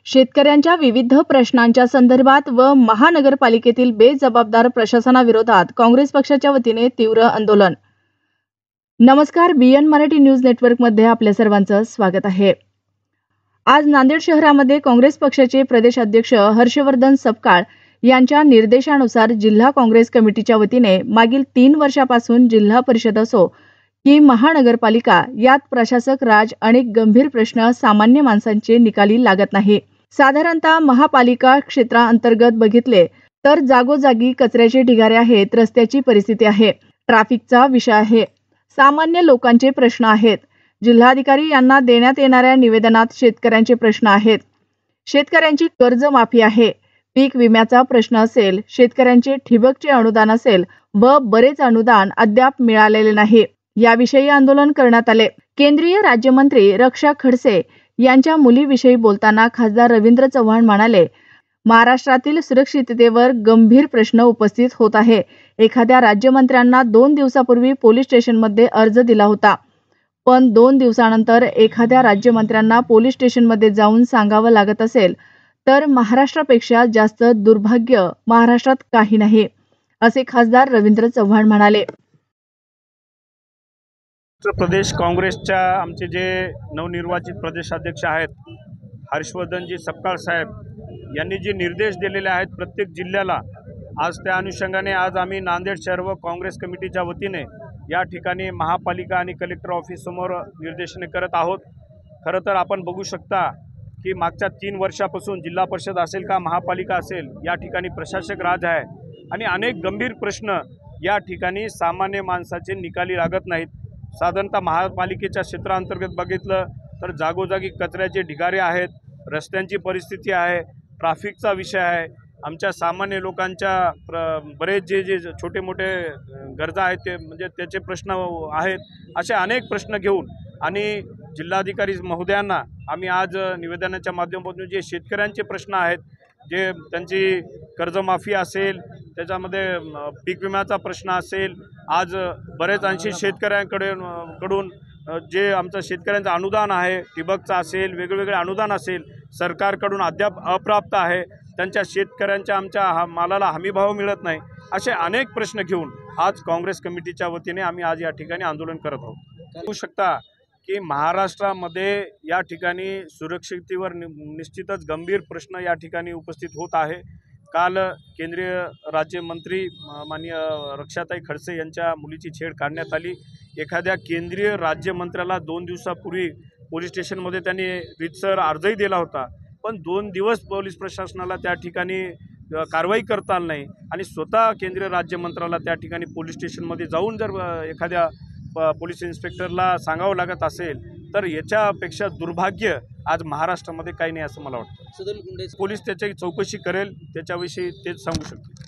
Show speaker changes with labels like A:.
A: शेतकऱ्यांच्या विविध प्रश्नांच्या संदर्भात व महानगरपालिकेतील बेजबाबदार प्रशासनाविरोधात काँग्रेस पक्षाच्या वतीने तीव्र आंदोलन। नमस्कार, बीएन मराठी न्यूज नेटवर्कमध्ये आपल्या सर्वांचं स्वागत आहे। आज नांदेड शहरामध्ये काँग्रेस पक्षाचे प्रदेश अध्यक्ष हर्षवर्धन सपकाळ यांच्या निर्देशानुसार जिल्हा काँग्रेस कमिटीच्या वतीने मागील 3 वर्षापासून जिल्हा परिषद असो की महानगरपालिका यात प्रशासक राज अनेक गंभीर प्रश्न सामान्य माणसांचे निकाली लागत नाही। साधारणतः महापालिका क्षेत्रांतर्गत बघितले तर जागोजागी कचऱ्याचे ढिगारे आहेत, रस्त्याची परिस्थिती आहे, ट्रॅफिकचा विषय आहे, सामान्य लोकांचे प्रश्न आहेत। जिल्हाधिकारी यांना देण्यात येणाऱ्या निवेदनात शेतकऱ्यांचे प्रश्न आहेत, शेतकऱ्यांची कर्जमाफी आहे, पीक विम्याचा प्रश्न असेल, शेतकऱ्यांचे ठिबकचे अनुदान असेल व बरेच अनुदान अद्याप मिळालेले नाही। याविषयी आंदोलन करण्यात आले। केंद्रीय राज्यमंत्री रक्षा खडसे यांच्या मुलीविषयी बोलताना खासदार रवींद्र चव्हाण म्हणाले, महाराष्ट्रातील सुरक्षिततेवर गंभीर प्रश्न उपस्थित होत आहे। एखाद्या राज्यमंत्र्यांना 2 दिवसापूर्वी पोलीस स्टेशनमध्ये अर्ज दिला होता, पण 2 दिवसानंतर एखाद्या राज्यमंत्र्यांना पोलीस स्टेशनमध्ये जाऊन सांगावं लागत असेल तर महाराष्ट्रापेक्षा जास्त दुर्भाग्य महाराष्ट्रात काही नाही, असे खासदार रवींद्र चव्हाण म्हणाले।
B: उत्तर प्रदेश काँग्रेसच्या आमचे जे नवनिर्वाचित प्रदेशाध्यक्ष आहेत हर्षवर्धनजी सपकाळ साहेब यांनी जे निर्देश दिलेले आहेत प्रत्येक जिल्ह्याला, आज त्या अनुषंगाने आज आम्ही नांदेड शहर व काँग्रेस कमिटीच्या वतीने या ठिकाणी महापालिका आणि कलेक्टर ऑफिससमोर निर्देशने करत आहोत। खरं तर आपण बघू शकता की मागच्या 3 वर्षापासून जिल्हा परिषद असेल का महापालिका असेल या ठिकाणी प्रशासक राज आहे आणि अनेक गंभीर प्रश्न या ठिकाणी सामान्य माणसाचे निकाली लागत नाहीत। साधारणतः महापालिकेच्या क्षेत्रांतर्गत बघितलं तर जागोजागी कचऱ्याचे ढिगारे आहेत, रस्त्यांची परिस्थिती आहे, ट्रॅफिकचा विषय आहे, आमच्या सामान्य लोकांच्या बरेच जे छोटे मोठे गरजा आहेत ते म्हणजे त्याचे प्रश्न आहेत। असे अनेक प्रश्न घेऊन आणि जिल्हाधिकारी महोदयांना आम्ही आज निवेदनाच्या माध्यमातून जे शेतकऱ्यांचे प्रश्न आहेत, जे त्यांची कर्जमाफी असेल, त्याच्यामध्ये पीक विम्याचा प्रश्न असेल, आज बरेच अंशी शेतकऱ्यांकडून जे आमचं शेतकऱ्यांचं अनुदान आहे, ठिबकचं असेल, वेगवेगळे अनुदान असेल, सरकारकडून अद्याप अप्राप्त आहे, त्यांच्या शेतकऱ्यांच्या आमच्या मालाला हमीभाव मिळत नाही, असे अनेक प्रश्न घेऊन आज काँग्रेस कमिटीच्या वतीने आम्ही आज या ठिकाणी आंदोलन करत आहोत। बघू शकता की महाराष्ट्रामध्ये या ठिकाणी सुरक्षिततेवर निश्चितच गंभीर प्रश्न या ठिकाणी उपस्थित होत आहे। काल केंद्रीय राज्यमंत्री माननीय रक्षाताई खडसे यांच्या मुलीची छेड काढण्यात आली। एखाद्या केंद्रीय राज्यमंत्र्याला 2 दिवसापूर्वी पोलीस स्टेशनमध्ये त्यांनी रीतसर अर्जही दिला होता, पण 2 दिवस पोलीस प्रशासनाला त्या ठिकाणी कारवाई करता आली नाही आणि स्वतः केंद्रीय राज्यमंत्र्याला त्या ठिकाणी पोलीस स्टेशनमध्ये जाऊन जर एखाद्या पोलीस इन्स्पेक्टरला सांगावं लागत असेल तर याच्यापेक्षा दुर्भाग्य आज महाराष्ट्रामध्ये काही नाही असं मला वाटतं। पोलीस त्याची चौकशी करेल, त्याच्याविषयी तेच सांगू शकते।